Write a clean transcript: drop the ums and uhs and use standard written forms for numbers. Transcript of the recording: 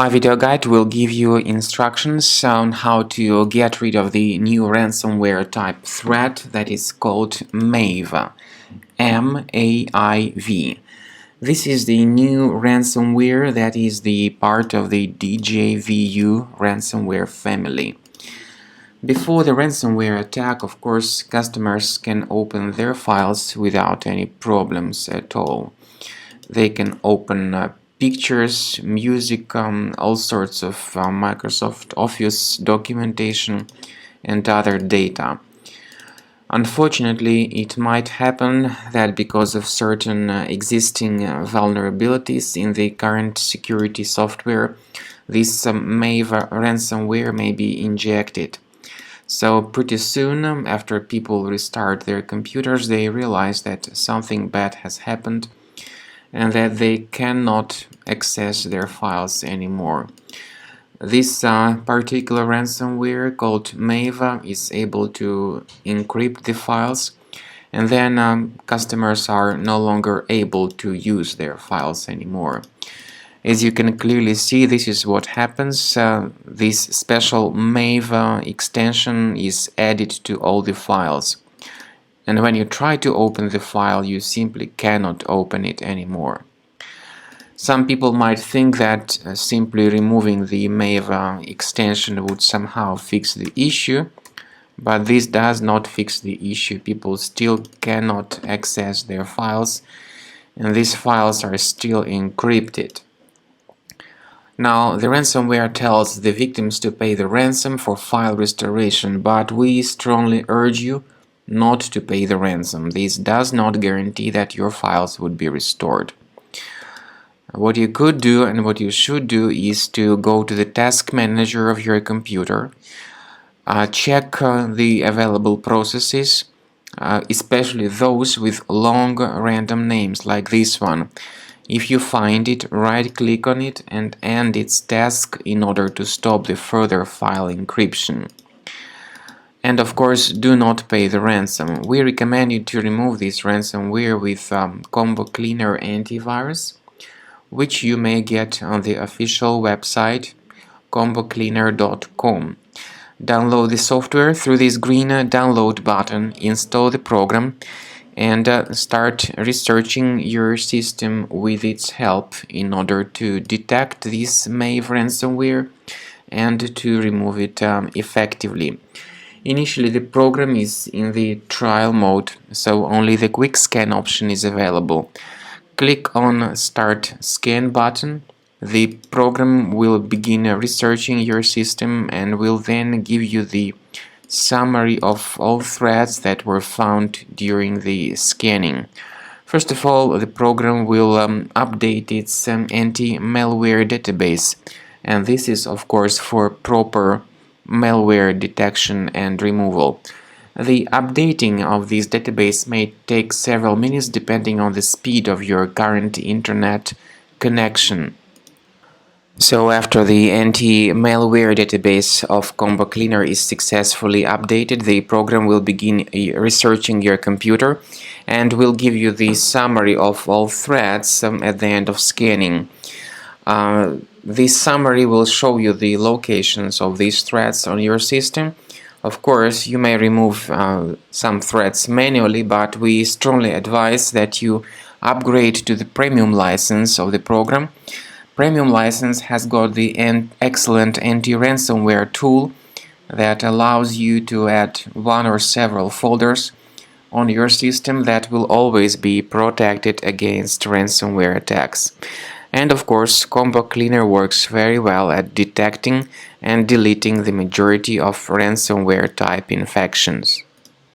My video guide will give you instructions on how to get rid of the new ransomware type threat that is called Maiv. M-A-I-V. This is the new ransomware that is the part of the DJVU ransomware family. Before the ransomware attack, of course, customers can open their files without any problems at all. They can open pictures, music, all sorts of Microsoft Office documentation and other data. Unfortunately, it might happen that because of certain existing vulnerabilities in the current security software, this Maiv ransomware may be injected. So pretty soon, after people restart their computers, they realize that something bad has happened and that they cannot access their files anymore. This particular ransomware called Maiv is able to encrypt the files, and then customers are no longer able to use their files anymore. As you can clearly see, this is what happens. This special Maiv extension is added to all the files. And when you try to open the file, you simply cannot open it anymore. Some people might think that simply removing the Maiv extension would somehow fix the issue, but this does not fix the issue. People still cannot access their files, and these files are still encrypted. Now, the ransomware tells the victims to pay the ransom for file restoration, but we strongly urge you not to pay the ransom. This does not guarantee that your files would be restored. What you could do and what you should do is to go to the task manager of your computer, check the available processes, especially those with long random names like this one. If you find it, right-click on it and end its task in order to stop the further file encryption. And of course, do not pay the ransom. We recommend you to remove this ransomware with Combo Cleaner antivirus, which you may get on the official website combocleaner.com. Download the software through this green download button, install the program, and start researching your system with its help in order to detect this Maiv ransomware and to remove it effectively. Initially, the program is in the trial mode, so only the quick scan option is available. Click on Start Scan button. The program will begin researching your system and will then give you the summary of all threats that were found during the scanning. First of all, the program will update its anti-malware database, and this is of course for proper malware detection and removal. The updating of this database may take several minutes depending on the speed of your current internet connection. So after the anti-malware database of Combo Cleaner is successfully updated, the program will begin researching your computer and will give you the summary of all threats at the end of scanning. This summary will show you the locations of these threats on your system. Of course, you may remove some threats manually, but we strongly advise that you upgrade to the premium license of the program. Premium license has got the excellent anti-ransomware tool that allows you to add one or several folders on your system that will always be protected against ransomware attacks. And of course, Combo Cleaner works very well at detecting and deleting the majority of ransomware type infections.